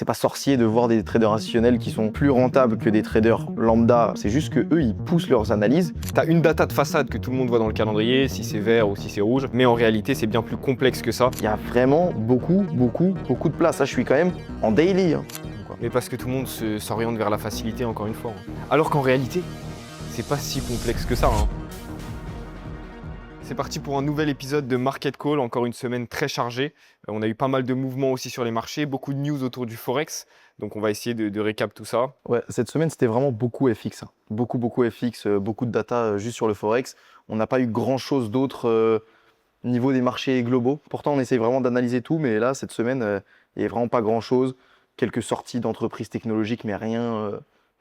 C'est pas sorcier de voir des traders institutionnels qui sont plus rentables que des traders lambda. C'est juste que eux, ils poussent leurs analyses. T'as une data de façade que tout le monde voit dans le calendrier, si c'est vert ou si c'est rouge, mais en réalité, c'est bien plus complexe que ça. Il y a vraiment beaucoup de place. Là, je suis quand même en daily. Mais parce que tout le monde s'oriente vers la facilité, encore une fois. Alors qu'en réalité, c'est pas si complexe que ça. C'est parti pour un nouvel épisode de Market Call, encore une semaine très chargée. On a eu pas mal de mouvements aussi sur les marchés, beaucoup de news autour du Forex. Donc on va essayer de récap tout ça. Ouais, cette semaine, c'était vraiment beaucoup FX. Beaucoup FX, beaucoup de data juste sur le Forex. On n'a pas eu grand-chose d'autre niveau des marchés globaux. Pourtant, on essaye vraiment d'analyser tout, mais là, cette semaine, il n'y avait vraiment pas grand-chose. Quelques sorties d'entreprises technologiques, mais rien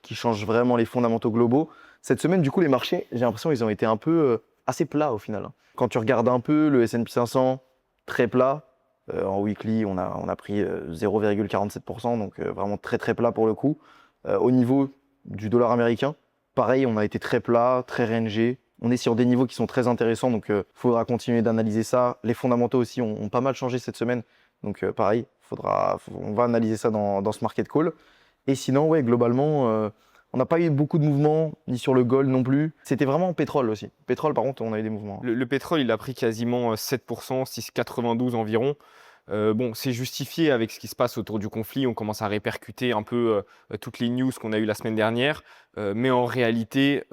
qui change vraiment les fondamentaux globaux. Cette semaine, du coup, les marchés, j'ai l'impression qu'ils ont été un peu assez plats au final. Quand tu regardes un peu le S&P 500, très plat. En weekly, on a pris 0,47%, donc vraiment très plat pour le coup. Au niveau du dollar américain, pareil, on a été très plat, très rangé. On est sur des niveaux qui sont très intéressants, donc il faudra continuer d'analyser ça. Les fondamentaux aussi ont pas mal changé cette semaine, donc pareil, on va analyser ça dans ce market call. Et sinon, ouais, globalement, on n'a pas eu beaucoup de mouvements, ni sur le gold non plus. C'était vraiment pétrole aussi. Pétrole, par contre, on a eu des mouvements. Le pétrole, il a pris quasiment 7%, 6,92 environ. Bon, c'est justifié avec ce qui se passe autour du conflit. On commence à répercuter un peu toutes les news qu'on a eues la semaine dernière. Mais en réalité,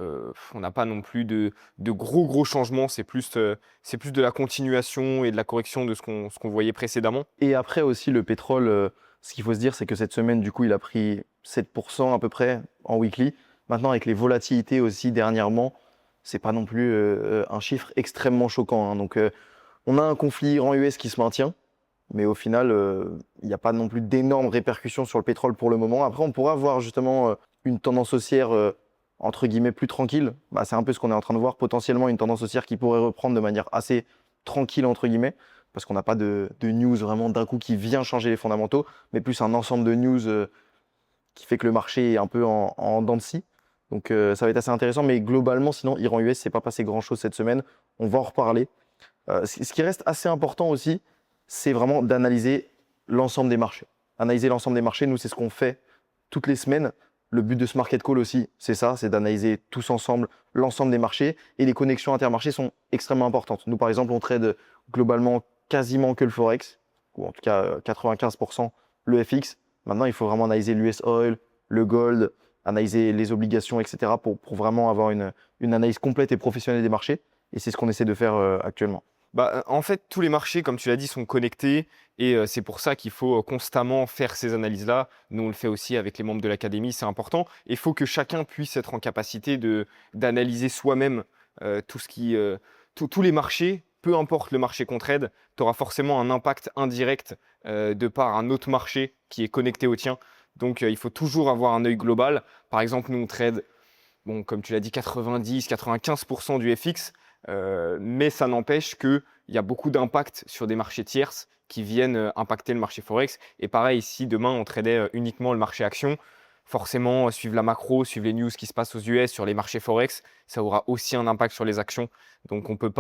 on n'a pas non plus de gros changements. C'est plus de la continuation et de la correction de ce qu'on voyait précédemment. Et après aussi, le pétrole, ce qu'il faut se dire, c'est que cette semaine, du coup, il a pris 7% à peu près en weekly. Maintenant, avec les volatilités aussi dernièrement, c'est pas non plus un chiffre extrêmement choquant. Donc, on a un conflit Iran-US qui se maintient, mais au final, il n'y a pas non plus d'énormes répercussions sur le pétrole pour le moment. Après, on pourra avoir justement une tendance haussière entre guillemets plus tranquille. C'est un peu ce qu'on est en train de voir, potentiellement une tendance haussière qui pourrait reprendre de manière assez tranquille entre guillemets, parce qu'on n'a pas de news vraiment d'un coup qui vient changer les fondamentaux, mais plus un ensemble de news qui fait que le marché est un peu en dents de scie. Donc ça va être assez intéressant, mais globalement, sinon, Iran-US, c'est pas passé grand-chose cette semaine. On va en reparler. Ce qui reste assez important aussi, c'est vraiment d'analyser l'ensemble des marchés. Analyser l'ensemble des marchés, nous, c'est ce qu'on fait toutes les semaines. Le but de ce market call aussi, c'est ça, c'est d'analyser tous ensemble l'ensemble des marchés. Et les connexions intermarchés sont extrêmement importantes. Nous, par exemple, on trade globalement quasiment que le Forex, ou en tout cas 95% le FX. Maintenant, il faut vraiment analyser l'US Oil, le Gold, analyser les obligations, etc. pour vraiment avoir une analyse complète et professionnelle des marchés. Et c'est ce qu'on essaie de faire actuellement. En fait, tous les marchés, comme tu l'as dit, sont connectés et c'est pour ça qu'il faut constamment faire ces analyses-là. Nous, on le fait aussi avec les membres de l'académie, c'est important. Il faut que chacun puisse être en capacité d'analyser soi-même tous les marchés, peu importe le marché qu'on trade, tu auras forcément un impact indirect de par un autre marché qui est connecté au tien. Donc, il faut toujours avoir un œil global. Par exemple, nous, on trade, bon, comme tu l'as dit, 90-95% du FX. Mais ça n'empêche qu'il y a beaucoup d'impact sur des marchés tierces qui viennent impacter le marché Forex. Et pareil, si demain on tradait uniquement le marché action, forcément, suivre la macro, suivre les news qui se passent aux US sur les marchés Forex, ça aura aussi un impact sur les actions. Donc on ne peut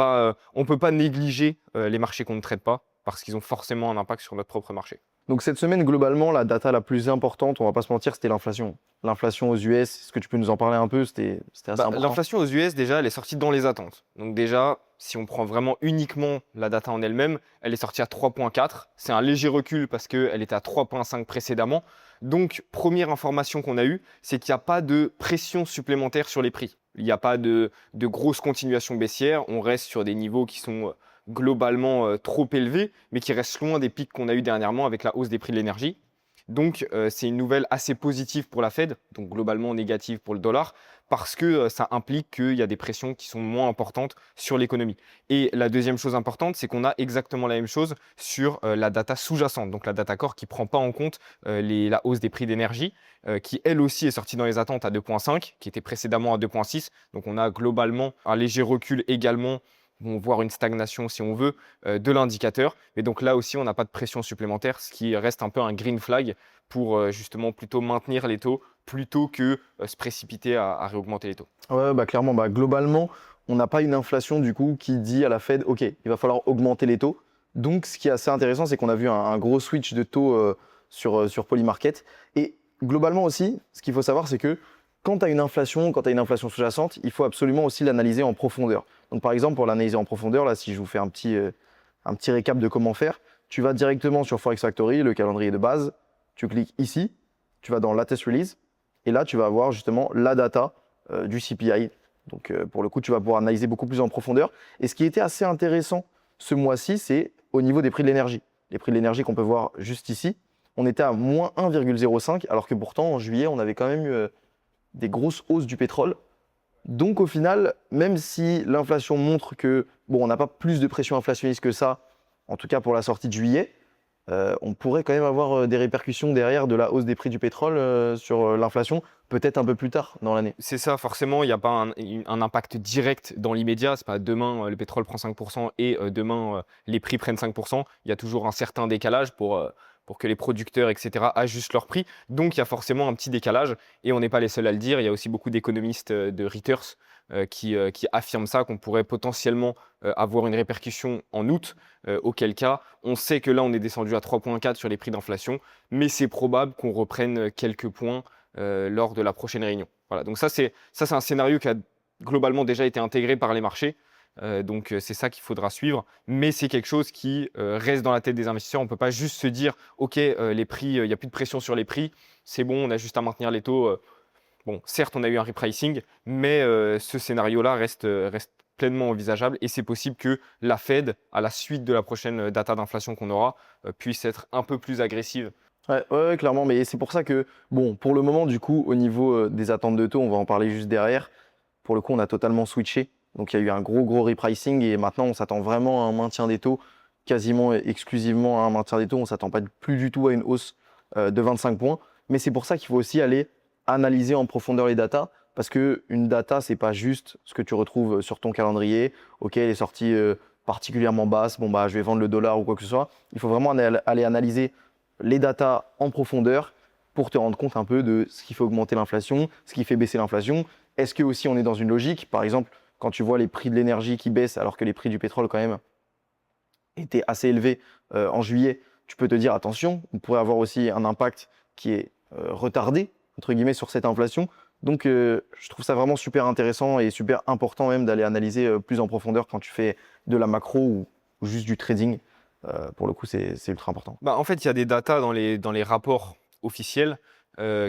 pas négliger les marchés qu'on ne traite pas parce qu'ils ont forcément un impact sur notre propre marché. Donc cette semaine, globalement, la data la plus importante, on va pas se mentir, c'était l'inflation. L'inflation aux US, est-ce que tu peux nous en parler un peu? C'était assez important. L'inflation aux US, déjà, elle est sortie dans les attentes. Donc déjà, si on prend vraiment uniquement la data en elle-même, elle est sortie à 3,4. C'est un léger recul parce qu'elle était à 3,5 précédemment. Donc, première information qu'on a eue, c'est qu'il n'y a pas de pression supplémentaire sur les prix. Il n'y a pas de grosse continuation baissière. On reste sur des niveaux qui sont globalement trop élevés, mais qui restent loin des pics qu'on a eu dernièrement avec la hausse des prix de l'énergie. Donc, c'est une nouvelle assez positive pour la Fed, donc globalement négative pour le dollar, parce que ça implique qu'il y a des pressions qui sont moins importantes sur l'économie. Et la deuxième chose importante, c'est qu'on a exactement la même chose sur la data sous-jacente, donc la data core qui ne prend pas en compte la hausse des prix d'énergie, qui elle aussi est sortie dans les attentes à 2,5, qui était précédemment à 2,6. Donc, on a globalement un léger recul également, voire une stagnation si on veut, de l'indicateur. Mais donc là aussi, on n'a pas de pression supplémentaire, ce qui reste un peu un green flag pour justement plutôt maintenir les taux plutôt que se précipiter à réaugmenter les taux. Ouais, clairement, globalement, on n'a pas une inflation du coup qui dit à la Fed, OK, il va falloir augmenter les taux. Donc, ce qui est assez intéressant, c'est qu'on a vu un gros switch de taux sur Polymarket. Et globalement aussi, ce qu'il faut savoir, c'est que quand tu as une inflation, sous-jacente, il faut absolument aussi l'analyser en profondeur. Donc par exemple, pour l'analyser en profondeur, là, si je vous fais un petit récap de comment faire, tu vas directement sur Forex Factory, le calendrier de base, tu cliques ici, tu vas dans Latest Release, et là, tu vas avoir justement la data du CPI. Donc pour le coup, tu vas pouvoir analyser beaucoup plus en profondeur. Et ce qui était assez intéressant ce mois-ci, c'est au niveau des prix de l'énergie. Les prix de l'énergie qu'on peut voir juste ici, on était à moins 1,05, alors que pourtant, en juillet, on avait quand même eu des grosses hausses du pétrole. Donc au final, même si l'inflation montre que bon, on n'a pas plus de pression inflationniste que ça, en tout cas pour la sortie de juillet, on pourrait quand même avoir des répercussions derrière de la hausse des prix du pétrole sur l'inflation, peut-être un peu plus tard dans l'année. C'est ça, forcément, il n'y a pas un impact direct dans l'immédiat. C'est pas demain, le pétrole prend 5% et demain, les prix prennent 5%. Il y a toujours un certain décalage pour que les producteurs, etc., ajustent leurs prix. Donc, il y a forcément un petit décalage et on n'est pas les seuls à le dire. Il y a aussi beaucoup d'économistes de Reuters qui affirment ça, qu'on pourrait potentiellement avoir une répercussion en août, auquel cas, on sait que là, on est descendu à 3,4 sur les prix d'inflation, mais c'est probable qu'on reprenne quelques points lors de la prochaine réunion. Voilà, donc ça, c'est un scénario qui a globalement déjà été intégré par les marchés. Donc c'est ça qu'il faudra suivre, mais c'est quelque chose qui reste dans la tête des investisseurs. On ne peut pas juste se dire, OK, les prix, il n'y a plus de pression sur les prix, c'est bon, on a juste à maintenir les taux. Bon, certes, on a eu un repricing, mais ce scénario-là reste pleinement envisageable et c'est possible que la Fed, à la suite de la prochaine data d'inflation qu'on aura, puisse être un peu plus agressive. Ouais, clairement, mais c'est pour ça que, bon, pour le moment, du coup, au niveau des attentes de taux, on va en parler juste derrière. Pour le coup, on a totalement switché. Donc, il y a eu un gros repricing et maintenant, on s'attend vraiment à un maintien des taux, quasiment exclusivement à un maintien des taux. On ne s'attend pas plus du tout à une hausse de 25 points. Mais c'est pour ça qu'il faut aussi aller analyser en profondeur les datas parce qu'une data, ce n'est pas juste ce que tu retrouves sur ton calendrier. OK, elle est sortie particulièrement basse. Bon, bah, je vais vendre le dollar ou quoi que ce soit. Il faut vraiment aller analyser les datas en profondeur pour te rendre compte un peu de ce qui fait augmenter l'inflation, ce qui fait baisser l'inflation. Est-ce que aussi on est dans une logique? Par exemple, quand tu vois les prix de l'énergie qui baissent alors que les prix du pétrole quand même étaient assez élevés en juillet, tu peux te dire attention, on pourrait avoir aussi un impact qui est retardé entre guillemets sur cette inflation. Donc je trouve ça vraiment super intéressant et super important même d'aller analyser plus en profondeur quand tu fais de la macro ou juste du trading. Pour le coup, c'est ultra important. Bah, en fait, il y a des datas dans les rapports officiels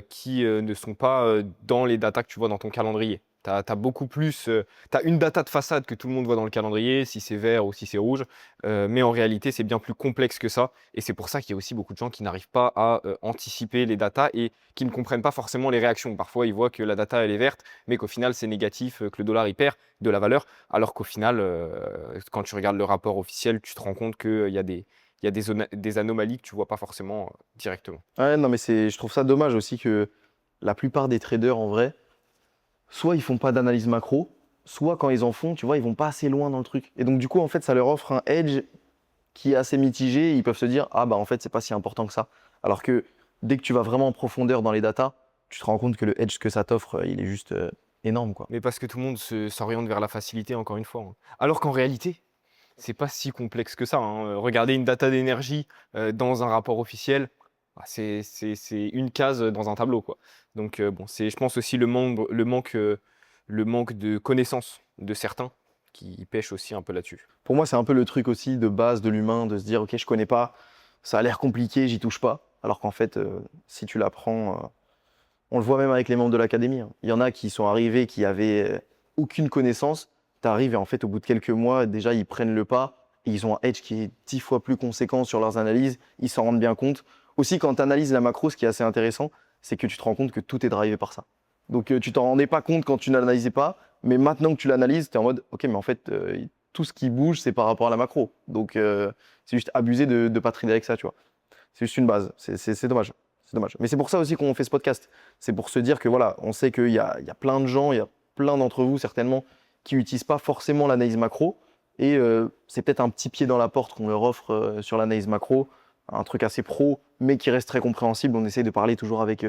qui ne sont pas dans les datas que tu vois dans ton calendrier. Tu as beaucoup plus. Tu as une data de façade que tout le monde voit dans le calendrier, si c'est vert ou si c'est rouge. Mais en réalité, c'est bien plus complexe que ça. Et c'est pour ça qu'il y a aussi beaucoup de gens qui n'arrivent pas à anticiper les datas et qui ne comprennent pas forcément les réactions. Parfois, ils voient que la data, elle est verte, mais qu'au final, c'est négatif, que le dollar, il perd de la valeur. Alors qu'au final, quand tu regardes le rapport officiel, tu te rends compte qu'il y a des anomalies que tu vois pas forcément directement. Ouais, non, mais je trouve ça dommage aussi que la plupart des traders, en vrai, soit ils font pas d'analyse macro, soit quand ils en font, tu vois, ils vont pas assez loin dans le truc. Et donc, du coup, en fait, ça leur offre un edge qui est assez mitigé. Ils peuvent se dire, ah bah en fait, c'est pas si important que ça. Alors que dès que tu vas vraiment en profondeur dans les datas, tu te rends compte que le edge que ça t'offre, il est juste énorme, quoi. Mais parce que tout le monde s'oriente vers la facilité, encore une fois, hein. Alors qu'en réalité, c'est pas si complexe que ça, hein. Regarder une data d'énergie dans un rapport officiel, bah, c'est une case dans un tableau, quoi. Donc bon, c'est je pense aussi le manque de connaissances de certains qui pêchent aussi un peu là-dessus. Pour moi, c'est un peu le truc aussi de base de l'humain, de se dire, ok, je connais pas, ça a l'air compliqué, j'y touche pas. Alors qu'en fait, si tu l'apprends, on le voit même avec les membres de l'académie, hein. Il y en a qui sont arrivés, qui avaient aucune connaissance. Tu arrives et en fait, au bout de quelques mois, déjà, ils prennent le pas. Et ils ont un edge qui est 10 fois plus conséquent sur leurs analyses. Ils s'en rendent bien compte. Aussi, quand tu analyses la macro, ce qui est assez intéressant, c'est que tu te rends compte que tout est drivé par ça. Donc, tu t'en rendais pas compte quand tu n'analysais pas. Mais maintenant que tu l'analyses, tu es en mode, OK, mais en fait, tout ce qui bouge, c'est par rapport à la macro. Donc, c'est juste abusé de ne pas trader avec ça, tu vois. C'est juste une base. C'est dommage. C'est dommage. Mais c'est pour ça aussi qu'on fait ce podcast. C'est pour se dire que voilà, on sait qu'il y a plein de gens, il y a plein d'entre vous certainement qui n'utilisent pas forcément l'analyse macro. Et c'est peut-être un petit pied dans la porte qu'on leur offre sur l'analyse macro, un truc assez pro, mais qui reste très compréhensible. On essaye de parler toujours avec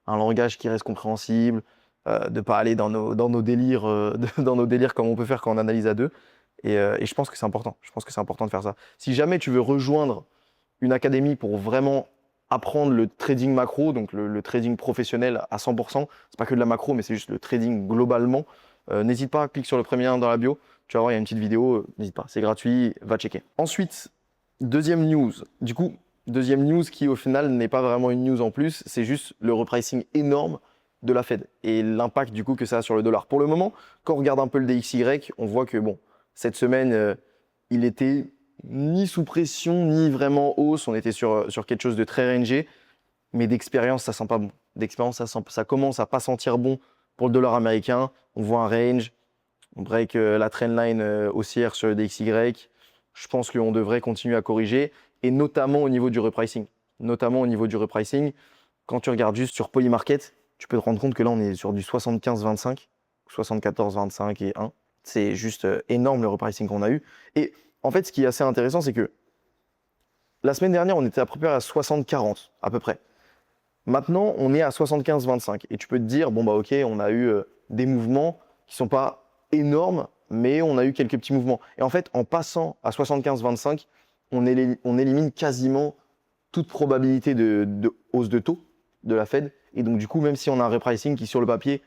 un langage qui reste compréhensible, de ne pas aller dans nos délires, dans nos délires comme on peut faire quand on analyse à deux. Et je pense que c'est important. Je pense que c'est important de faire ça. Si jamais tu veux rejoindre une académie pour vraiment apprendre le trading macro, donc le trading professionnel à 100%. C'est pas que de la macro, mais c'est juste le trading globalement. N'hésite pas, clique sur le premier lien dans la bio. Tu vas voir, il y a une petite vidéo. N'hésite pas, c'est gratuit, va checker. Ensuite, deuxième news. Du coup, deuxième news qui au final n'est pas vraiment une news en plus, c'est juste le repricing énorme de la Fed et l'impact du coup que ça a sur le dollar. Pour le moment, quand on regarde un peu le DXY, on voit que bon, cette semaine, il était ni sous pression, ni vraiment hausse. On était sur quelque chose de très rangé, mais d'expérience, ça sent pas bon. D'expérience, ça commence à pas sentir bon pour le dollar américain. On voit un range, on break la trendline haussière sur le DXY. Je pense qu'on devrait continuer à corriger, et notamment au niveau du repricing. Notamment au niveau du repricing, quand tu regardes juste sur Polymarket, tu peux te rendre compte que là, on est sur du 75-25, 74-25 et 1. C'est juste énorme le repricing qu'on a eu. Et en fait, ce qui est assez intéressant, c'est que la semaine dernière, on était à peu près à 60-40, à peu près. Maintenant, on est à 75-25. Et tu peux te dire, bon, bah, ok, on a eu des mouvements qui ne sont pas énormes, mais on a eu quelques petits mouvements. Et en fait, en passant à 75-25, on élimine quasiment toute probabilité de hausse de taux de la Fed. Et donc, du coup, même si on a un repricing qui, sur le papier,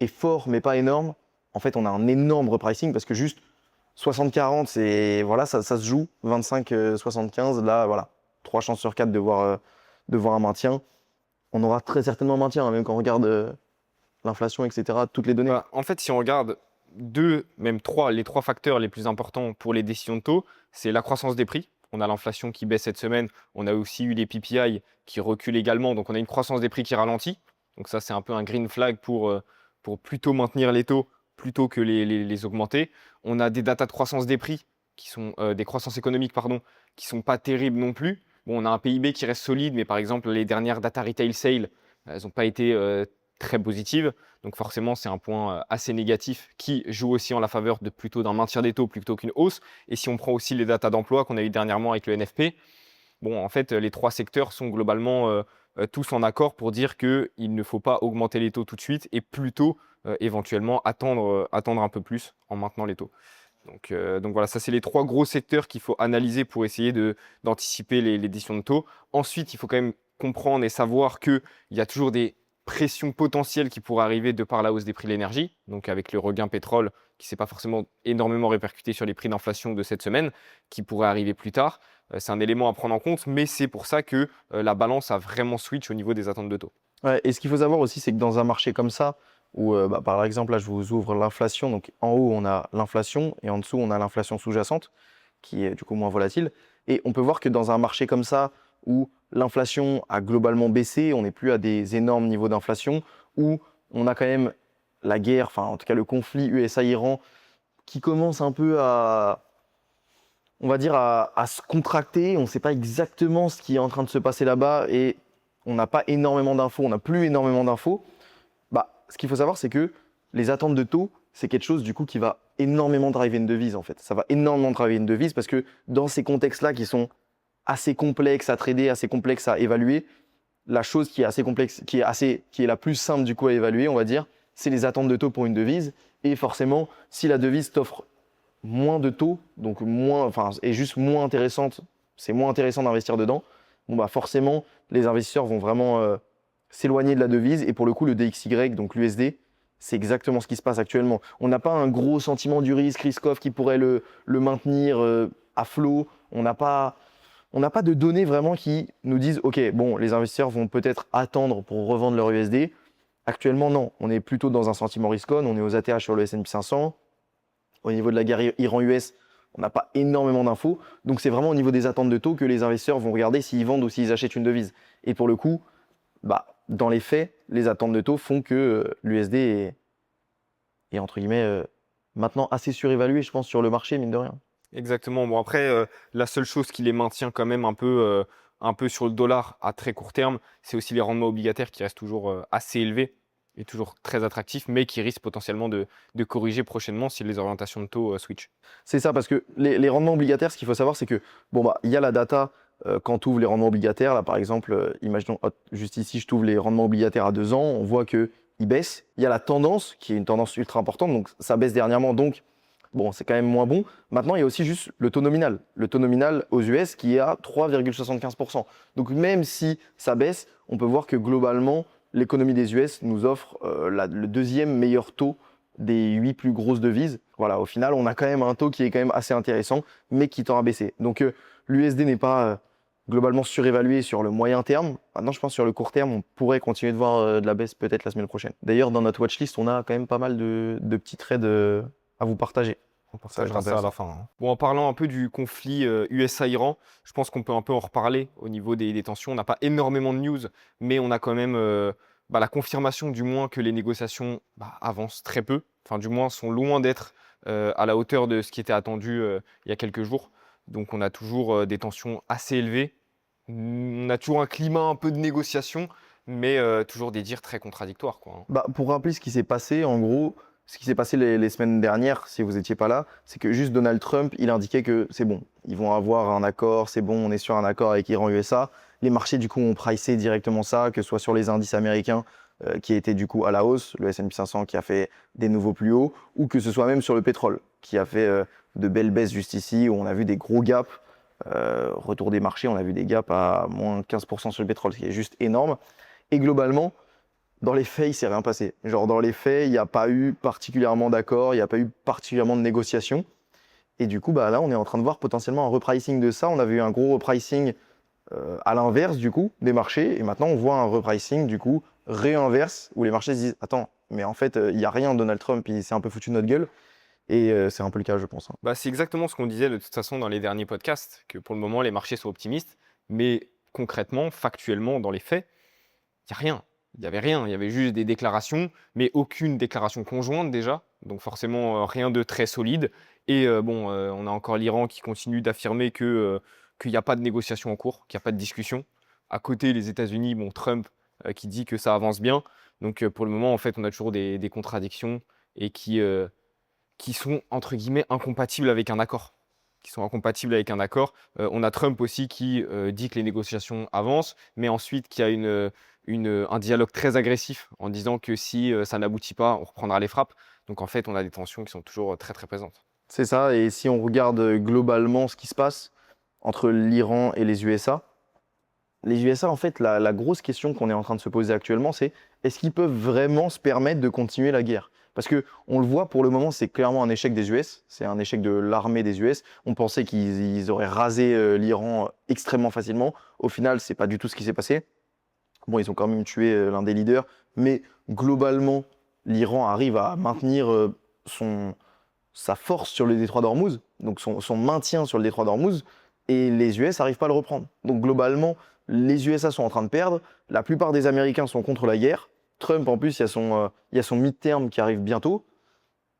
est fort, mais pas énorme, en fait, on a un énorme repricing parce que juste 60-40, voilà, ça se joue. 25-75, là, voilà, 3 chances sur 4 de voir un maintien. On aura très certainement un maintien, hein, même quand on regarde l'inflation, etc., toutes les données. Bah, en fait, si on regarde les trois facteurs les plus importants pour les décisions de taux, c'est la croissance des prix. On a l'inflation qui baisse cette semaine. On a aussi eu les PPI qui reculent également. Donc, on a une croissance des prix qui ralentit. Donc, ça, c'est un peu un green flag pour plutôt maintenir les taux plutôt que les augmenter. On a des datas de croissance des prix qui sont des croissances économiques, pardon, qui sont pas terribles non plus. Bon, on a un PIB qui reste solide, mais par exemple, les dernières data retail sales, elles n'ont pas été très positives. Donc forcément, c'est un point assez négatif qui joue aussi en la faveur de plutôt d'un maintien des taux plutôt qu'une hausse. Et si on prend aussi les datas d'emploi qu'on a eu dernièrement avec le NFP, bon, en fait, les trois secteurs sont globalement tous en accord pour dire qu'il ne faut pas augmenter les taux tout de suite et plutôt éventuellement attendre un peu plus en maintenant les taux. Donc voilà, ça c'est les trois gros secteurs qu'il faut analyser pour essayer d'anticiper les décisions de taux. Ensuite, il faut quand même comprendre et savoir qu'il y a toujours des pressions potentielles qui pourraient arriver de par la hausse des prix de l'énergie, donc avec le regain pétrole qui ne s'est pas forcément énormément répercuté sur les prix d'inflation de cette semaine, qui pourrait arriver plus tard. C'est un élément à prendre en compte, mais c'est pour ça que la balance a vraiment switch au niveau des attentes de taux. Ouais, et ce qu'il faut savoir aussi, c'est que dans un marché comme ça, où bah, par exemple, là, je vous ouvre l'inflation. Donc en haut, on a l'inflation et en dessous, on a l'inflation sous-jacente, qui est du coup moins volatile. Et on peut voir que dans un marché comme ça, où l'inflation a globalement baissé, on n'est plus à des énormes niveaux d'inflation, où on a quand même la guerre, enfin en tout cas le conflit USA-Iran, qui commence un peu on va dire, à se contracter. On ne sait pas exactement ce qui est en train de se passer là-bas et on n'a pas énormément d'infos, on n'a plus énormément d'infos. Bah, ce qu'il faut savoir, c'est que les attentes de taux, c'est quelque chose du coup qui va énormément driver une devise en fait. Ça va énormément driver une devise parce que dans ces contextes-là qui sont assez complexes à trader, assez complexes à évaluer, la chose qui est assez complexe, qui est la plus simple du coup à évaluer, on va dire, c'est les attentes de taux pour une devise. Et forcément, si la devise t'offre moins de taux, donc est juste moins intéressante, c'est moins intéressant d'investir dedans, bon bah forcément, les investisseurs vont vraiment s'éloigner de la devise. Et pour le coup, le DXY, donc l'USD, c'est exactement ce qui se passe actuellement. On n'a pas un gros sentiment du risque, risk-off qui pourrait le maintenir à flot. On n'a pas de données vraiment qui nous disent, OK, bon, les investisseurs vont peut-être attendre pour revendre leur USD. Actuellement, non. On est plutôt dans un sentiment risk-on. On est aux ATH sur le S&P 500. Au niveau de la guerre Iran-US, on n'a pas énormément d'infos. Donc, c'est vraiment au niveau des attentes de taux que les investisseurs vont regarder s'ils vendent ou s'ils achètent une devise. Et pour le coup, bah, dans les faits, les attentes de taux font que l'USD est entre guillemets maintenant assez surévalué, je pense, sur le marché, mine de rien. Exactement. Bon, après, la seule chose qui les maintient quand même un peu sur le dollar à très court terme, c'est aussi les rendements obligataires qui restent toujours assez élevés et toujours très attractifs, mais qui risquent potentiellement de corriger prochainement si les orientations de taux switch. C'est ça, parce que les rendements obligataires, ce qu'il faut savoir, c'est que bon, bah, y a la data quand tu ouvres les rendements obligataires. Là, par exemple, imaginons juste ici, je t'ouvre les rendements obligataires à 2 ans, on voit qu'ils baissent. Il y a la tendance, qui est une tendance ultra importante, donc ça baisse dernièrement, donc Bon, c'est quand même moins bon. Maintenant, il y a aussi juste le taux nominal. Le taux nominal aux US qui est à 3,75%. Donc même si ça baisse, on peut voir que globalement, l'économie des US nous offre le deuxième meilleur taux des 8 plus grosses devises. Voilà, au final, on a quand même un taux qui est quand même assez intéressant, mais qui tend à baisser. Donc l'USD n'est pas globalement surévalué sur le moyen terme. Maintenant, je pense sur le court terme, on pourrait continuer de voir de la baisse peut-être la semaine prochaine. D'ailleurs, dans notre watchlist, on a quand même pas mal de petits trades à vous partager. On Ça va être partagera ça à la fin, hein. Bon, en parlant un peu du conflit USA-Iran, je pense qu'on peut un peu en reparler au niveau des tensions. On n'a pas énormément de news, mais on a quand même la confirmation du moins que les négociations avancent très peu, enfin du moins sont loin d'être à la hauteur de ce qui était attendu il y a quelques jours. Donc on a toujours des tensions assez élevées. On a toujours un climat un peu de négociation, mais toujours des dires très contradictoires, quoi, hein. Pour rappeler ce qui s'est passé, en gros, ce qui s'est passé les semaines dernières, si vous n'étiez pas là, c'est que juste Donald Trump, il indiquait que c'est bon, ils vont avoir un accord, c'est bon, on est sur un accord avec Iran-USA. Les marchés, du coup, ont pricé directement ça, que ce soit sur les indices américains qui étaient du coup à la hausse, le S&P 500 qui a fait des nouveaux plus hauts, ou que ce soit même sur le pétrole, qui a fait de belles baisses juste ici, où on a vu des gros gaps. Retour des marchés, on a vu des gaps à moins 15% sur le pétrole, ce qui est juste énorme. Et globalement, dans les faits, il ne s'est rien passé. Genre, dans les faits, il n'y a pas eu particulièrement d'accord, il n'y a pas eu particulièrement de négociations. Et du coup, là, on est en train de voir potentiellement un repricing de ça. On avait eu un gros repricing à l'inverse, du coup, des marchés. Et maintenant, on voit un repricing, du coup, réinverse, où les marchés se disent « Attends, mais en fait, il n'y a rien, Donald Trump, il s'est un peu foutu de notre gueule. » Et c'est un peu le cas, je pense, hein. C'est exactement ce qu'on disait de toute façon dans les derniers podcasts, que pour le moment, les marchés sont optimistes, mais concrètement, factuellement, dans les faits, il n'y a rien. Il n'y avait rien. Il y avait juste des déclarations, mais aucune déclaration conjointe déjà. Donc forcément, rien de très solide. Et on a encore l'Iran qui continue d'affirmer qu'il n'y a pas de négociation en cours, qu'il n'y a pas de discussion. À côté, les États-Unis, Trump qui dit que ça avance bien. Donc pour le moment, en fait, on a toujours des contradictions et qui sont, entre guillemets, incompatibles avec un accord. On a Trump aussi qui dit que les négociations avancent, mais ensuite qui a un dialogue très agressif en disant que si ça n'aboutit pas, on reprendra les frappes. Donc en fait, on a des tensions qui sont toujours très très présentes. C'est ça, et si on regarde globalement ce qui se passe entre l'Iran et les USA, en fait, la grosse question qu'on est en train de se poser actuellement, c'est est-ce qu'ils peuvent vraiment se permettre de continuer la guerre? Parce qu'on le voit pour le moment, c'est clairement un échec des US, c'est un échec de l'armée des US. On pensait qu'ils auraient rasé l'Iran extrêmement facilement. Au final, c'est pas du tout ce qui s'est passé. Bon, ils ont quand même tué l'un des leaders, mais globalement, l'Iran arrive à maintenir sa force sur le détroit d'Ormuz, donc son maintien sur le détroit d'Ormuz, et les US n'arrivent pas à le reprendre. Donc globalement, les USA sont en train de perdre, la plupart des Américains sont contre la guerre. Trump, en plus, il y a son mid-term qui arrive bientôt.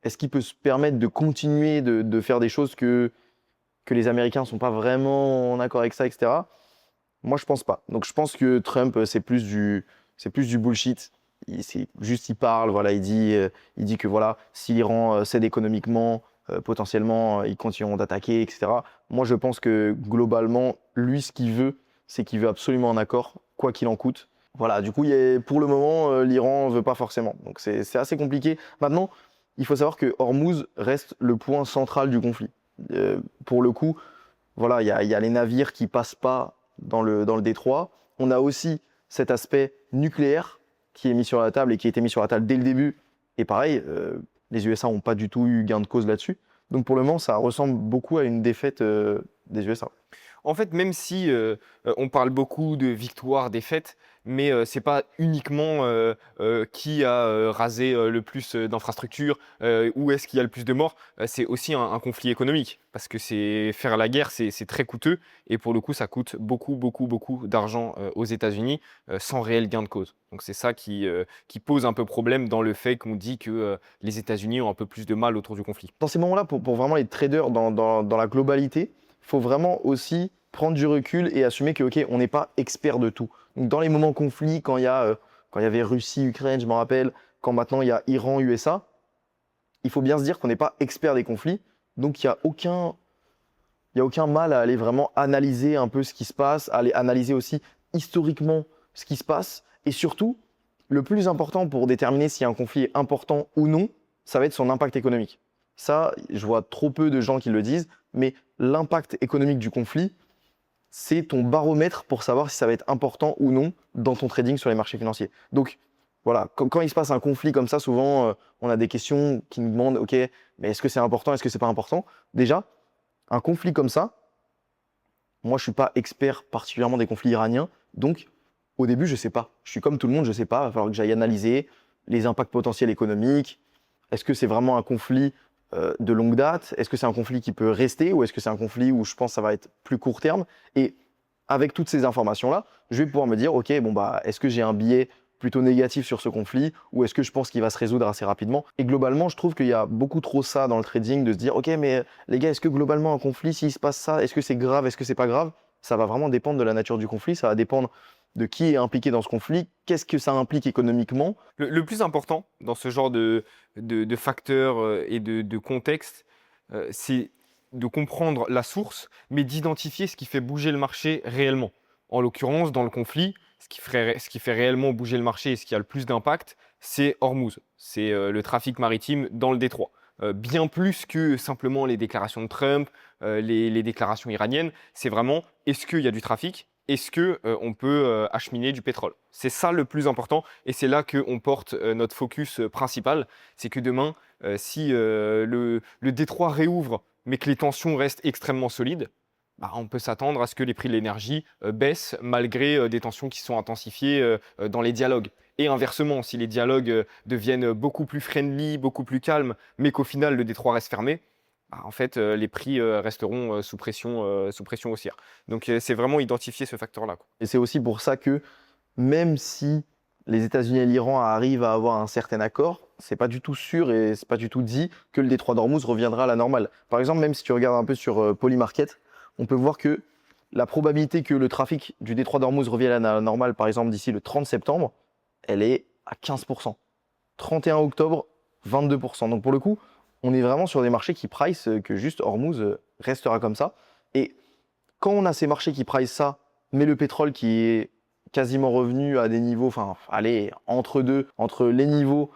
Est-ce qu'il peut se permettre de continuer de faire des choses que les Américains ne sont pas vraiment en accord avec ça, etc. Moi, je pense pas. Donc je pense que Trump, c'est plus du bullshit. Il parle, voilà, il dit que voilà, si l'Iran cède économiquement, potentiellement, ils continueront d'attaquer, etc. Moi, je pense que globalement, lui, ce qu'il veut, c'est qu'il veut absolument un accord, quoi qu'il en coûte. Voilà, du coup, pour le moment, l'Iran ne veut pas forcément. Donc c'est assez compliqué. Maintenant, il faut savoir que Hormuz reste le point central du conflit. Pour le coup, voilà, il y a les navires qui passent pas dans le détroit. On a aussi cet aspect nucléaire qui est mis sur la table et qui a été mis sur la table dès le début. Et pareil, les USA n'ont pas du tout eu gain de cause là-dessus. Donc pour le moment, ça ressemble beaucoup à une défaite des USA. En fait, même si on parle beaucoup de victoire, défaite, mais c'est pas uniquement qui a rasé le plus d'infrastructures, où est-ce qu'il y a le plus de morts, c'est aussi un conflit économique. Parce que faire la guerre, c'est très coûteux, et pour le coup, ça coûte beaucoup, beaucoup, beaucoup d'argent aux États-Unis sans réel gain de cause. Donc c'est ça qui pose un peu problème dans le fait qu'on dit que les États-Unis ont un peu plus de mal autour du conflit. Dans ces moments-là, pour vraiment les traders dans la globalité, il faut vraiment aussi prendre du recul et assumer que, ok, on n'est pas expert de tout. Donc, dans les moments conflits, quand il y avait Russie, Ukraine, je m'en rappelle, quand maintenant il y a Iran, USA, il faut bien se dire qu'on n'est pas expert des conflits. Donc, il n'y a aucun mal à aller vraiment analyser un peu ce qui se passe, à aller analyser aussi historiquement ce qui se passe. Et surtout, le plus important pour déterminer si un conflit est important ou non, ça va être son impact économique. Ça, je vois trop peu de gens qui le disent, mais l'impact économique du conflit, c'est ton baromètre pour savoir si ça va être important ou non dans ton trading sur les marchés financiers. Donc, voilà, quand il se passe un conflit comme ça, souvent, on a des questions qui nous demandent, OK, mais est-ce que c'est important, est-ce que c'est pas important? Déjà, un conflit comme ça, moi, je suis pas expert particulièrement des conflits iraniens, donc au début, je sais pas. Je suis comme tout le monde, je sais pas. Il va falloir que j'aille analyser les impacts potentiels économiques. Est-ce que c'est vraiment un conflit de longue date? Est-ce que c'est un conflit qui peut rester ou est-ce que c'est un conflit où je pense que ça va être plus court terme? Et avec toutes ces informations-là, je vais pouvoir me dire, OK, bon, bah, est-ce que j'ai un biais plutôt négatif sur ce conflit ou est-ce que je pense qu'il va se résoudre assez rapidement? Et globalement, je trouve qu'il y a beaucoup trop ça dans le trading, de se dire, OK, mais les gars, est-ce que globalement un conflit, s'il se passe ça, est-ce que c'est grave, est-ce que c'est pas grave? Ça va vraiment dépendre de la nature du conflit, ça va dépendre de qui est impliqué dans ce conflit, qu'est-ce que ça implique économiquement. Le plus important dans ce genre de facteurs et de contexte, c'est de comprendre la source, mais d'identifier ce qui fait bouger le marché réellement. En l'occurrence, dans le conflit, ce qui fait réellement bouger le marché et ce qui a le plus d'impact, c'est Hormuz. C'est le trafic maritime dans le détroit. Bien plus que simplement les déclarations de Trump, les déclarations iraniennes, c'est vraiment est-ce qu'il y a du trafic? Est-ce qu'on peut acheminer du pétrole? C'est ça le plus important et c'est là qu'on porte notre focus principal. C'est que demain, si le détroit réouvre mais que les tensions restent extrêmement solides, bah, on peut s'attendre à ce que les prix de l'énergie baissent malgré des tensions qui sont intensifiées dans les dialogues. Et inversement, si les dialogues deviennent beaucoup plus friendly, beaucoup plus calmes, mais qu'au final le détroit reste fermé, bah, en fait, les prix resteront sous pression haussière. Donc, c'est vraiment identifier ce facteur-là, quoi. Et c'est aussi pour ça que même si les États-Unis et l'Iran arrivent à avoir un certain accord, c'est pas du tout sûr et c'est pas du tout dit que le détroit d'Ormuz reviendra à la normale. Par exemple, même si tu regardes un peu sur Polymarket, on peut voir que la probabilité que le trafic du détroit d'Ormuz revienne à la normale, par exemple d'ici le 30 septembre, elle est à 15%. 31 octobre, 22%. Donc pour le coup, on est vraiment sur des marchés qui price que juste Hormuz restera comme ça. Et quand on a ces marchés qui price ça, mais le pétrole qui est quasiment revenu à des niveaux, enfin, allez, entre deux, entre les niveaux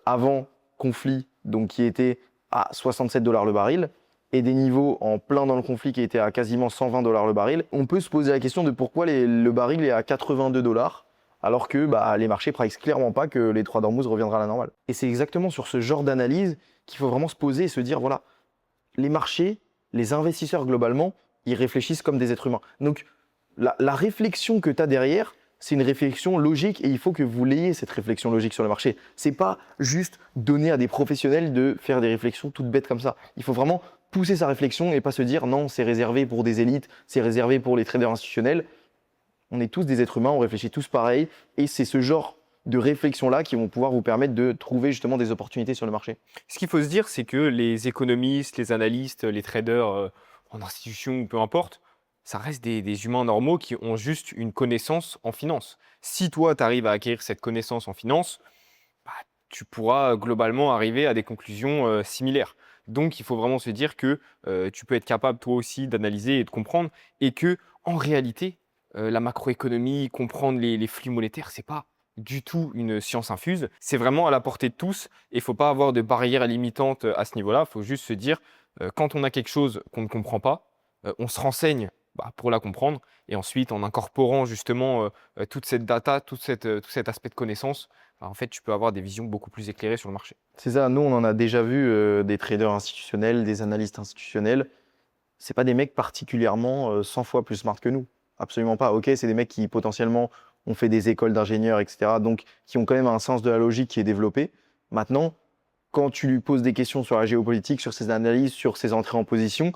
avant conflit, donc qui étaient à 67 $ le baril, et des niveaux en plein dans le conflit qui étaient à quasiment 120 $ le baril, on peut se poser la question de pourquoi le baril est à 82 $, alors que bah, les marchés price clairement pas que les 3 d'Ormuz reviendra à la normale. Et c'est exactement sur ce genre d'analyse qu'il faut vraiment se poser et se dire, voilà, les marchés, les investisseurs globalement, ils réfléchissent comme des êtres humains. Donc, la réflexion que tu as derrière, c'est une réflexion logique et il faut que vous l'ayez, cette réflexion logique sur le marché. C'est pas juste donner à des professionnels de faire des réflexions toutes bêtes comme ça. Il faut vraiment pousser sa réflexion et pas se dire non, c'est réservé pour des élites, c'est réservé pour les traders institutionnels. On est tous des êtres humains, on réfléchit tous pareil et c'est ce genre de réflexion-là qui vont pouvoir vous permettre de trouver justement des opportunités sur le marché. Ce qu'il faut se dire, c'est que les économistes, les analystes, les traders en institution ou peu importe, ça reste des humains normaux qui ont juste une connaissance en finance. Si toi, tu arrives à acquérir cette connaissance en finance, bah, tu pourras globalement arriver à des conclusions similaires. Donc, il faut vraiment se dire que tu peux être capable toi aussi d'analyser et de comprendre et que en réalité, la macroéconomie, comprendre les flux monétaires, c'est pas du tout une science infuse. C'est vraiment à la portée de tous et il ne faut pas avoir de barrières limitantes à ce niveau-là. Il faut juste se dire, quand on a quelque chose qu'on ne comprend pas, on se renseigne bah, pour la comprendre et ensuite en incorporant justement toute cette data, tout cet aspect de connaissance, bah, en fait, tu peux avoir des visions beaucoup plus éclairées sur le marché. C'est ça, nous on en a déjà vu des traders institutionnels, des analystes institutionnels. C'est pas des mecs particulièrement 100 fois plus smart que nous. Absolument pas. Ok, c'est des mecs qui potentiellement ont fait des écoles d'ingénieurs, etc. Donc qui ont quand même un sens de la logique qui est développé. Maintenant, quand tu lui poses des questions sur la géopolitique, sur ses analyses, sur ses entrées en position,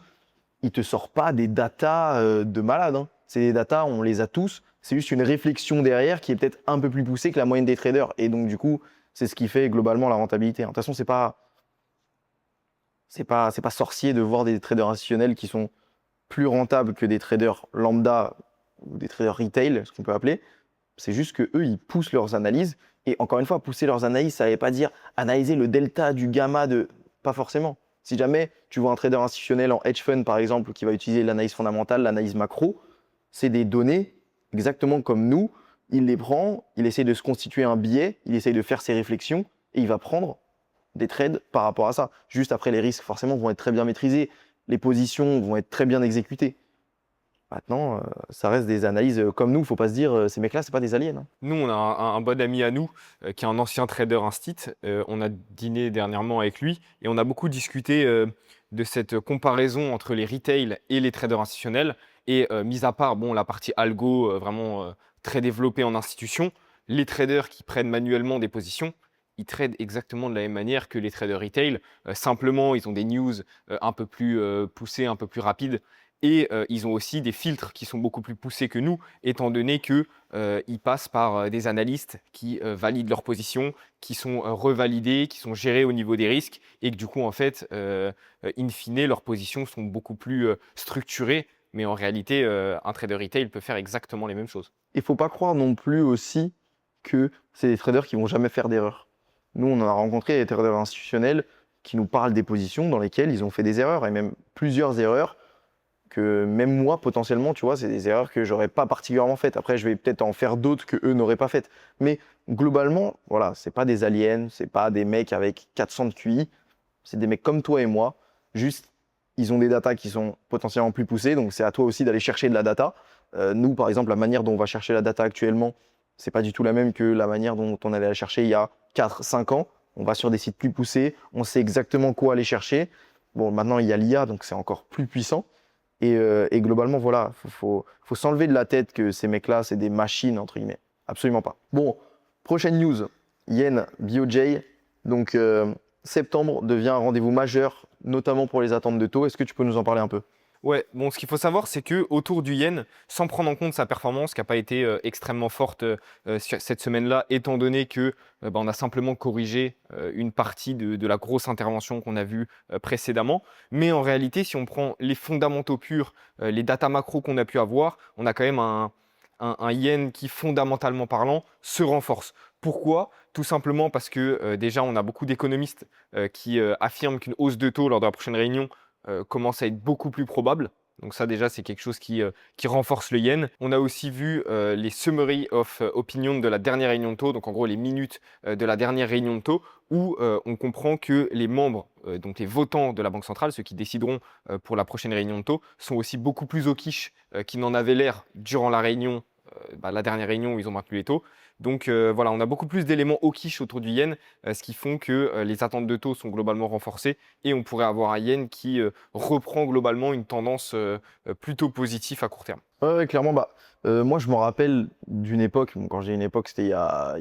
il te sort pas des datas de malade, hein. C'est des datas, on les a tous. C'est juste une réflexion derrière qui est peut-être un peu plus poussée que la moyenne des traders. Et donc, du coup, c'est ce qui fait globalement la rentabilité, hein. De toute façon, c'est pas sorcier de voir des traders institutionnels qui sont plus rentables que des traders lambda ou des traders retail, ce qu'on peut appeler. C'est juste que eux, ils poussent leurs analyses. Et encore une fois, pousser leurs analyses, ça ne veut pas dire analyser le delta du gamma de. Pas forcément. Si jamais tu vois un trader institutionnel en hedge fund, par exemple, qui va utiliser l'analyse fondamentale, l'analyse macro, c'est des données exactement comme nous. Il les prend, il essaie de se constituer un billet, il essaie de faire ses réflexions et il va prendre des trades par rapport à ça. Juste après, les risques forcément vont être très bien maîtrisés, les positions vont être très bien exécutées. Maintenant, ça reste des analyses comme nous, il ne faut pas se dire ces mecs-là, c'est pas des aliens, hein. Nous, on a un bon ami à nous qui est un ancien trader instit. On a dîné dernièrement avec lui et on a beaucoup discuté de cette comparaison entre les retail et les traders institutionnels. Et mis à part bon, la partie algo vraiment très développée en institution, les traders qui prennent manuellement des positions, ils tradent exactement de la même manière que les traders retail. Simplement, ils ont des news un peu plus poussées, un peu plus rapides. Et ils ont aussi des filtres qui sont beaucoup plus poussés que nous, étant donné que ils passent par des analystes qui valident leurs positions, qui sont revalidés, qui sont gérés au niveau des risques et que du coup, en fait, in fine, leurs positions sont beaucoup plus structurées. Mais en réalité, un trader retail peut faire exactement les mêmes choses. Il ne faut pas croire non plus aussi que c'est des traders qui vont jamais faire d'erreurs. Nous, on a rencontré des traders institutionnels qui nous parlent des positions dans lesquelles ils ont fait des erreurs, et même plusieurs erreurs que même moi, potentiellement, tu vois, c'est des erreurs que j'aurais pas particulièrement faites. Après, je vais peut-être en faire d'autres que eux n'auraient pas faites. Mais globalement, voilà, c'est pas des aliens, c'est pas des mecs avec 400 de QI, c'est des mecs comme toi et moi. Juste, ils ont des datas qui sont potentiellement plus poussées, donc c'est à toi aussi d'aller chercher de la data. Nous, par exemple, la manière dont on va chercher la data actuellement, c'est pas du tout la même que la manière dont on allait la chercher il y a 4-5 ans. On va sur des sites plus poussés, on sait exactement quoi aller chercher. Bon, maintenant, il y a l'IA, donc c'est encore plus puissant. Et globalement, voilà, faut s'enlever de la tête que ces mecs-là, c'est des machines, entre guillemets. Absolument pas. Bon, prochaine news. Yen, BOJ. Donc, septembre devient un rendez-vous majeur, notamment pour les attentes de taux. Est-ce que tu peux nous en parler un peu? Ouais, bon, ce qu'il faut savoir, c'est que autour du yen, sans prendre en compte sa performance, qui n'a pas été extrêmement forte cette semaine-là, étant donné que on a simplement corrigé une partie de la grosse intervention qu'on a vue précédemment. Mais en réalité, si on prend les fondamentaux purs, les datas macro qu'on a pu avoir, on a quand même un yen qui, fondamentalement parlant, se renforce. Pourquoi? Tout simplement parce que déjà, on a beaucoup d'économistes qui affirment qu'une hausse de taux lors de la prochaine réunion commence à être beaucoup plus probable. Donc ça déjà, c'est quelque chose qui renforce le yen. On a aussi vu les summary of opinion de la dernière réunion de taux, donc en gros les minutes de la dernière réunion de taux, où on comprend que les membres, donc les votants de la Banque centrale, ceux qui décideront pour la prochaine réunion de taux, sont aussi beaucoup plus au quiche qu'ils n'en avaient l'air durant la réunion, la dernière réunion où ils ont maintenu les taux. Donc voilà, on a beaucoup plus d'éléments au quiche autour du yen, ce qui font que les attentes de taux sont globalement renforcées et on pourrait avoir un yen qui reprend globalement une tendance plutôt positive à court terme. Ouais, clairement. Moi, je me rappelle d'une époque, bon, quand j'ai une époque, c'était il y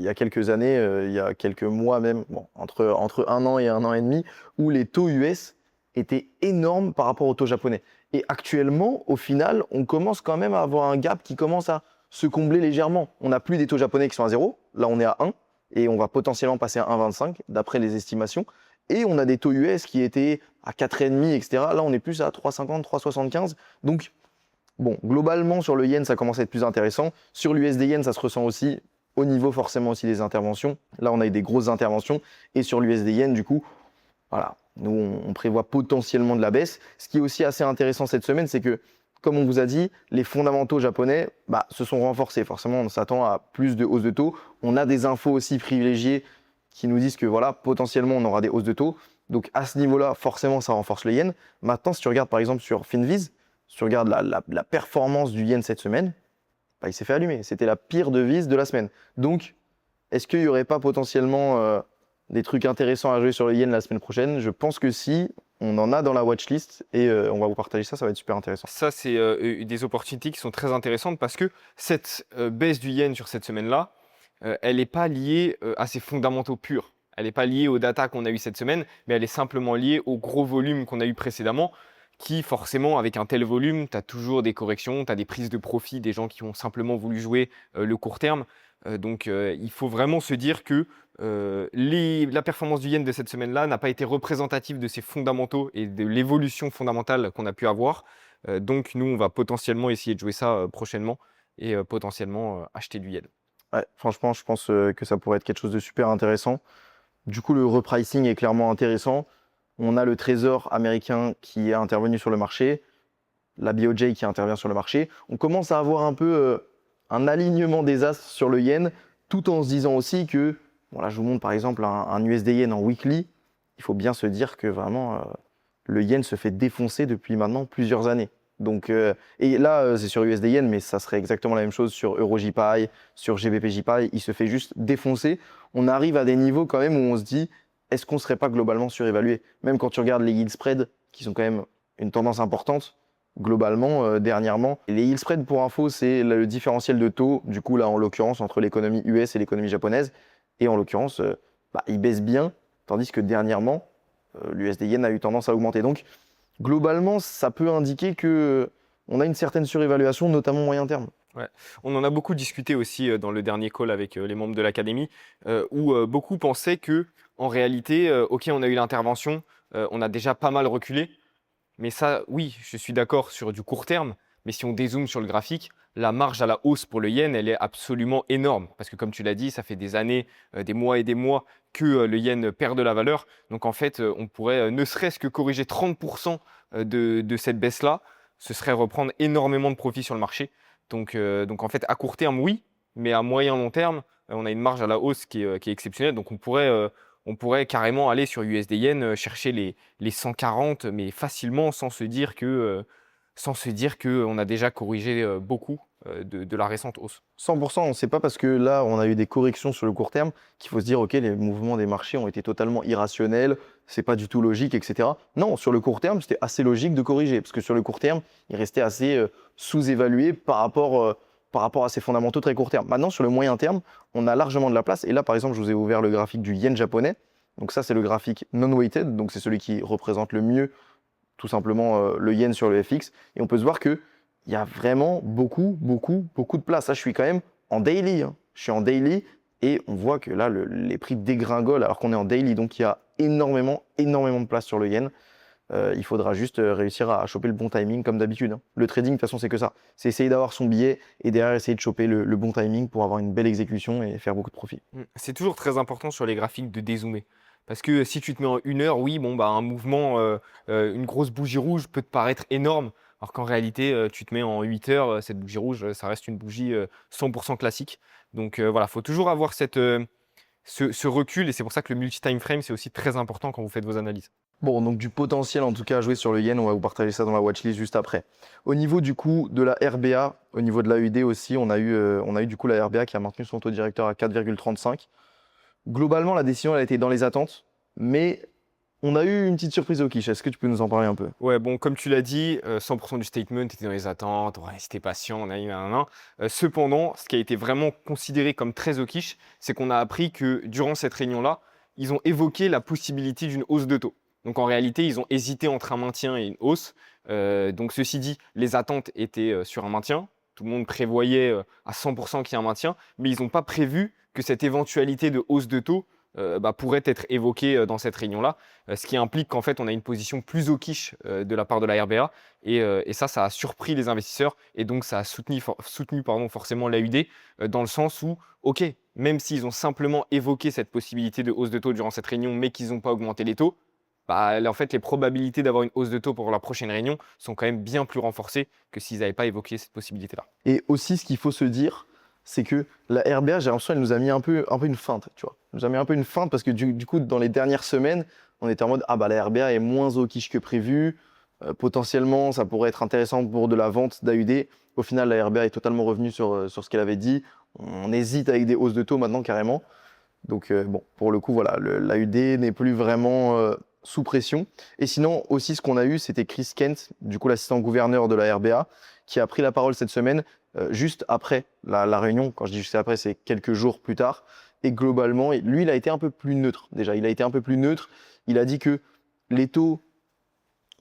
a quelques années, il y a quelques mois même, bon, entre 1 an et 1 an et demi, où les taux US étaient énormes par rapport aux taux japonais. Et actuellement, au final, on commence quand même à avoir un gap qui commence à se combler légèrement. On n'a plus des taux japonais qui sont à 0, là on est à 1, et on va potentiellement passer à 1,25 d'après les estimations. Et on a des taux US qui étaient à 4,5, etc. Là, on est plus à 3,50, 3,75. Donc, bon, globalement, sur le yen, ça commence à être plus intéressant. Sur l'USD yen, ça se ressent aussi au niveau forcément aussi des interventions. Là, on a eu des grosses interventions. Et sur l'USD yen, du coup, voilà, nous, on prévoit potentiellement de la baisse. Ce qui est aussi assez intéressant cette semaine, c'est que, comme on vous a dit, les fondamentaux japonais se sont renforcés. Forcément, on s'attend à plus de hausses de taux. On a des infos aussi privilégiées qui nous disent que voilà, potentiellement, on aura des hausses de taux. Donc, à ce niveau-là, forcément, ça renforce le yen. Maintenant, si tu regardes par exemple sur Finviz, si tu regardes la performance du yen cette semaine, il s'est fait allumer. C'était la pire devise de la semaine. Donc, est-ce qu'il n'y aurait pas potentiellement des trucs intéressants à jouer sur le yen la semaine prochaine? Je pense que si, on en a dans la watchlist et on va vous partager ça, ça va être super intéressant. Ça, c'est des opportunités qui sont très intéressantes parce que cette baisse du yen sur cette semaine-là, elle n'est pas liée à ses fondamentaux purs. Elle n'est pas liée aux datas qu'on a eues cette semaine, mais elle est simplement liée au gros volume qu'on a eu précédemment, qui forcément, avec un tel volume, tu as toujours des corrections, tu as des prises de profit, des gens qui ont simplement voulu jouer le court terme. Donc il faut vraiment se dire que la performance du yen de cette semaine-là n'a pas été représentative de ses fondamentaux et de l'évolution fondamentale qu'on a pu avoir. Donc nous, on va potentiellement essayer de jouer ça prochainement et potentiellement acheter du yen. Ouais, franchement, je pense que ça pourrait être quelque chose de super intéressant. Du coup, le repricing est clairement intéressant. On a le Trésor américain qui est intervenu sur le marché, la BOJ qui intervient sur le marché. On commence à avoir un peu un alignement des as sur le yen, tout en se disant aussi que, bon là je vous montre par exemple un USD yen en weekly, il faut bien se dire que vraiment, le yen se fait défoncer depuis maintenant plusieurs années. Donc, et là, c'est sur USD Yen, mais ça serait exactement la même chose sur EuroJPY, sur GBPJPY. Il se fait juste défoncer. On arrive à des niveaux quand même où on se dit, est-ce qu'on ne serait pas globalement surévalué? Même quand tu regardes les yield spreads, qui sont quand même une tendance importante, globalement, dernièrement. Et les yield spreads, pour info, c'est le différentiel de taux, du coup, là, en l'occurrence, entre l'économie US et l'économie japonaise. Et en l'occurrence, il baisse bien, tandis que dernièrement, l'USD Yen a eu tendance à augmenter. Donc, globalement, ça peut indiquer que on a une certaine surévaluation, notamment moyen terme. Ouais. On en a beaucoup discuté aussi dans le dernier call avec les membres de l'académie, où beaucoup pensaient que, en réalité, ok, on a eu l'intervention, on a déjà pas mal reculé, mais ça, oui, je suis d'accord sur du court terme, mais si on dézoome sur le graphique, la marge à la hausse pour le yen, elle est absolument énorme, parce que comme tu l'as dit, ça fait des années, des mois et des mois que le yen perd de la valeur. Donc en fait, on pourrait ne serait-ce que corriger 30% de cette baisse-là, ce serait reprendre énormément de profit sur le marché. Donc en fait, à court terme, oui, mais à moyen long terme, on a une marge à la hausse qui est exceptionnelle. Donc on pourrait carrément aller sur USD Yen chercher les 140, mais facilement sans se dire qu'on a déjà corrigé beaucoup de la récente hausse. 100%, on ne sait pas parce que là, on a eu des corrections sur le court terme qu'il faut se dire, OK, les mouvements des marchés ont été totalement irrationnels, c'est pas du tout logique, etc. Non, sur le court terme, c'était assez logique de corriger parce que sur le court terme, il restait assez sous-évalué par rapport à ses fondamentaux très court terme. Maintenant, sur le moyen terme, on a largement de la place. Et là, par exemple, je vous ai ouvert le graphique du yen japonais. Donc ça, c'est le graphique non-weighted, donc c'est celui qui représente le mieux tout simplement le yen sur le FX. Et on peut se voir que il y a vraiment beaucoup de place. Là, je suis quand même en daily, hein. Je suis en daily et on voit que là, les prix dégringolent alors qu'on est en daily. Donc, il y a énormément de place sur le yen. Il faudra juste réussir à choper le bon timing comme d'habitude, hein. Le trading, de toute façon, c'est que ça. C'est essayer d'avoir son billet et derrière essayer de choper le bon timing pour avoir une belle exécution et faire beaucoup de profit. C'est toujours très important sur les graphiques de dézoomer. Parce que si tu te mets en 1 heure, oui, bon, bah, un mouvement, une grosse bougie rouge peut te paraître énorme, alors qu'en réalité, tu te mets en 8 heures, cette bougie rouge, ça reste une bougie 100% classique. Donc voilà, il faut toujours avoir ce recul, et c'est pour ça que le multi-time frame, c'est aussi très important quand vous faites vos analyses. Bon, donc du potentiel en tout cas à jouer sur le yen, on va vous partager ça dans la watchlist juste après. Au niveau du coup de la RBA, au niveau de l'AUD aussi, on a eu du coup la RBA qui a maintenu son taux directeur à 4,35. Globalement, la décision elle a été dans les attentes, mais on a eu une petite surprise au quiche. Est-ce que tu peux nous en parler un peu? Ouais, bon, comme tu l'as dit, 100% du statement était dans les attentes, ouais, c'était patient, nan. Cependant, ce qui a été vraiment considéré comme très au quiche, c'est qu'on a appris que durant cette réunion-là, ils ont évoqué la possibilité d'une hausse de taux. Donc en réalité, ils ont hésité entre un maintien et une hausse. Donc ceci dit, les attentes étaient sur un maintien. Tout le monde prévoyait à 100% qu'il y ait un maintien, mais ils n'ont pas prévu que cette éventualité de hausse de taux pourrait être évoquée dans cette réunion-là, ce qui implique qu'en fait on a une position plus au quiche de la part de la RBA, et ça a surpris les investisseurs, et donc ça a soutenu forcément l'AUD, dans le sens où, ok, même s'ils ont simplement évoqué cette possibilité de hausse de taux durant cette réunion, mais qu'ils n'ont pas augmenté les taux, en fait, les probabilités d'avoir une hausse de taux pour la prochaine réunion sont quand même bien plus renforcées que s'ils n'avaient pas évoqué cette possibilité-là. Et aussi, ce qu'il faut se dire, c'est que la RBA, j'ai l'impression, elle nous a mis un peu une feinte, tu vois. Elle nous a mis un peu une feinte parce que du coup, dans les dernières semaines, on était en mode, ah bah la RBA est moins au quiche que prévu. Potentiellement, ça pourrait être intéressant pour de la vente d'AUD. Au final, la RBA est totalement revenue sur ce qu'elle avait dit. On hésite avec des hausses de taux maintenant, carrément. Donc, bon, pour le coup, voilà, l'AUD n'est plus vraiment sous pression. Et sinon, aussi, ce qu'on a eu, c'était Chris Kent, du coup, l'assistant gouverneur de la RBA, qui a pris la parole cette semaine, juste après la réunion. Quand je dis juste après, c'est quelques jours plus tard. Et globalement, lui, il a été un peu plus neutre, déjà. Il a été un peu plus neutre. Il a dit que les taux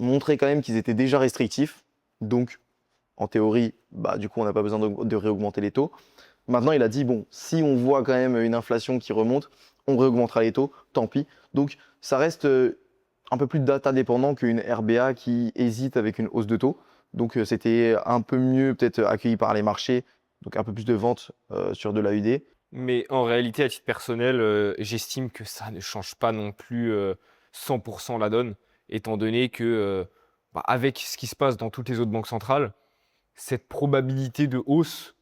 montraient quand même qu'ils étaient déjà restrictifs. Donc, en théorie, du coup, on n'a pas besoin de réaugmenter les taux. Maintenant, il a dit, bon, si on voit quand même une inflation qui remonte, on réaugmentera les taux, tant pis. Donc, ça reste un peu plus data dépendant qu'une RBA qui hésite avec une hausse de taux. Donc, c'était un peu mieux peut-être accueilli par les marchés, donc un peu plus de ventes sur de l'AUD. Mais en réalité, à titre personnel, j'estime que ça ne change pas non plus 100% la donne, étant donné que, avec ce qui se passe dans toutes les autres banques centrales, cette probabilité de hausse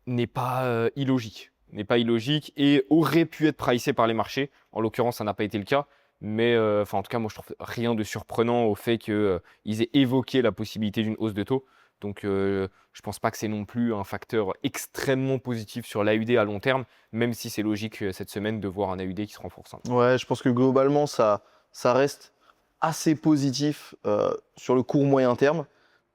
n'est pas illogique. N'est pas illogique et aurait pu être pricée par les marchés. En l'occurrence, ça n'a pas été le cas. Mais en tout cas, moi, je trouve rien de surprenant au fait qu'ils aient évoqué la possibilité d'une hausse de taux. Donc, je pense pas que c'est non plus un facteur extrêmement positif sur l'AUD à long terme, même si c'est logique cette semaine de voir un AUD qui se renforce, hein. Ouais, je pense que globalement, ça reste assez positif sur le court moyen terme.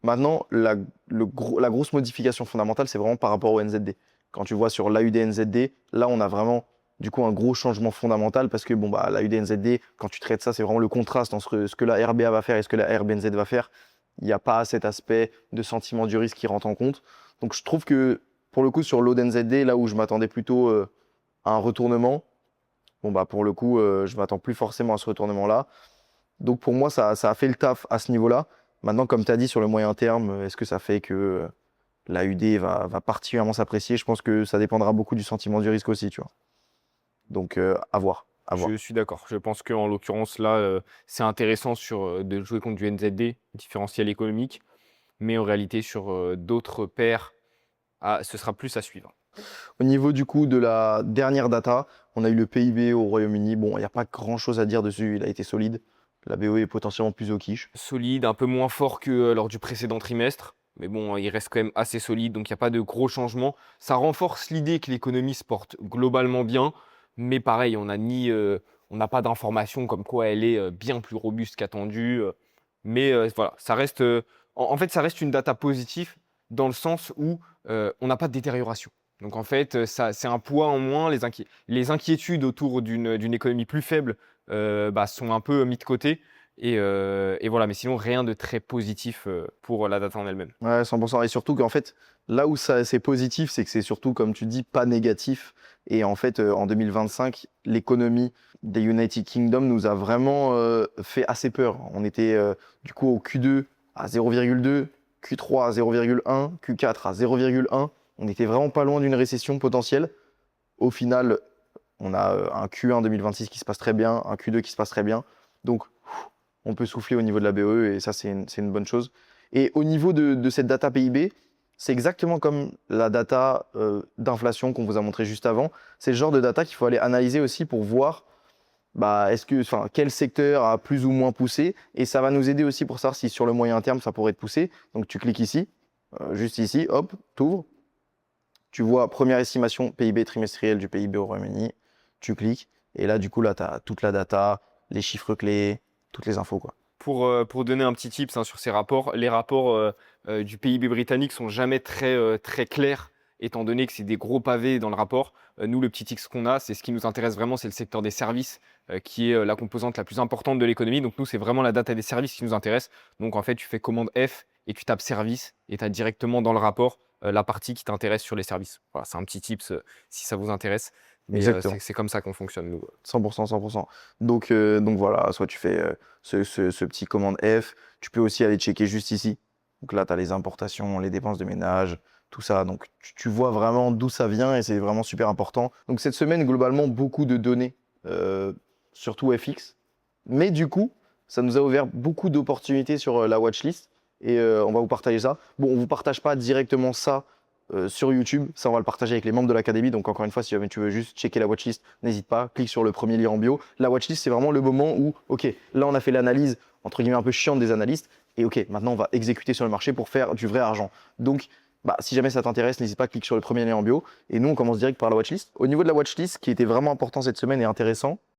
Maintenant, la grosse modification fondamentale, c'est vraiment par rapport au NZD. Quand tu vois sur l'AUD NZD, là, on a vraiment du coup un gros changement fondamental parce que bon, bah, l'AUD NZD, quand tu traites ça, c'est vraiment le contraste entre ce que la RBA va faire et ce que la RBNZ va faire. Il n'y a pas cet aspect de sentiment du risque qui rentre en compte. Donc, je trouve que pour le coup, sur l'AUD NZD, là où je m'attendais plutôt à un retournement, bon, bah, pour le coup, je m'attends plus forcément à ce retournement-là. Donc pour moi, ça a fait le taf à ce niveau-là. Maintenant, comme tu as dit, sur le moyen terme, est-ce que ça fait que l'AUD va particulièrement s'apprécier? Je pense que ça dépendra beaucoup du sentiment du risque aussi, tu vois. Donc à voir, à voir. Je suis d'accord. Je pense qu'en l'occurrence, là, c'est intéressant de jouer contre du NZD, différentiel économique, mais en réalité, sur d'autres paires, ce sera plus à suivre. Au niveau du coup de la dernière data, on a eu le PIB au Royaume-Uni. Bon, il n'y a pas grand-chose à dire dessus, il a été solide. La BOE est potentiellement plus au quiche. Solide, un peu moins fort que lors du précédent trimestre, mais bon, il reste quand même assez solide, donc il n'y a pas de gros changements. Ça renforce l'idée que l'économie se porte globalement bien, mais pareil, on n'a pas d'informations comme quoi elle est bien plus robuste qu'attendu. Mais voilà, ça reste, en fait, ça reste une data positive dans le sens où on n'a pas de détérioration. Donc en fait, c'est un poids en moins. Les inquiétudes autour d'une économie plus faible sont un peu mis de côté. Et voilà, mais sinon, rien de très positif pour la data en elle-même. Ouais, 100%. Et surtout qu'en fait, là où c'est positif, c'est que c'est surtout, comme tu dis, pas négatif. Et en fait, en 2025, l'économie des United Kingdom nous a vraiment fait assez peur. On était du coup au Q2 à 0,2, Q3 à 0,1, Q4 à 0,1. On était vraiment pas loin d'une récession potentielle. Au final, on a un Q1 2026 qui se passe très bien, un Q2 qui se passe très bien. Donc, on peut souffler au niveau de la BOE et ça, c'est une bonne chose. Et au niveau de cette data PIB, c'est exactement comme la data d'inflation qu'on vous a montré juste avant. C'est le genre de data qu'il faut aller analyser aussi pour voir bah, quel secteur a plus ou moins poussé. Et ça va nous aider aussi pour savoir si sur le moyen terme, ça pourrait être poussé. Donc, tu cliques ici, juste ici, hop, t'ouvres. Tu vois première estimation PIB trimestriel du PIB au Royaume-Uni. Tu cliques. Et là, du coup, là, tu as toute la data, les chiffres clés, toutes les infos, quoi. Pour donner un petit tips sur ces rapports, les rapports du PIB britannique sont jamais très clairs, étant donné que c'est des gros pavés dans le rapport. Nous, le petit X qu'on a, c'est ce qui nous intéresse vraiment, c'est le secteur des services, qui est la composante la plus importante de l'économie. Donc nous, c'est vraiment la data des services qui nous intéresse. Donc en fait, tu fais commande F et tu tapes service et tu as directement dans le rapport la partie qui t'intéresse sur les services. Voilà, c'est un petit tips si ça vous intéresse. Mais Exactement. c'est comme ça qu'on fonctionne, nous. 100%, 100%. Donc voilà, soit tu fais ce petit commande F. Tu peux aussi aller checker juste ici. Donc là, tu as les importations, les dépenses de ménage, tout ça. Donc tu vois vraiment d'où ça vient et c'est vraiment super important. Donc cette semaine, globalement, beaucoup de données, surtout FX. Mais du coup, ça nous a ouvert beaucoup d'opportunités sur la watchlist et on va vous partager ça. Bon, on ne vous partage pas directement ça sur YouTube. Ça, on va le partager avec les membres de l'académie. Donc, encore une fois, si jamais tu veux juste checker la watchlist, n'hésite pas, clique sur le premier lien en bio. La watchlist, c'est vraiment le moment où, OK, là, on a fait l'analyse, entre guillemets, un peu chiante des analystes. Et OK, maintenant, on va exécuter sur le marché pour faire du vrai argent. Donc, bah, si jamais ça t'intéresse, n'hésite pas, clique sur le premier lien en bio. Et nous, on commence direct par la watchlist. Au niveau de la watchlist, ce qui était vraiment important cette semaine et intéressant,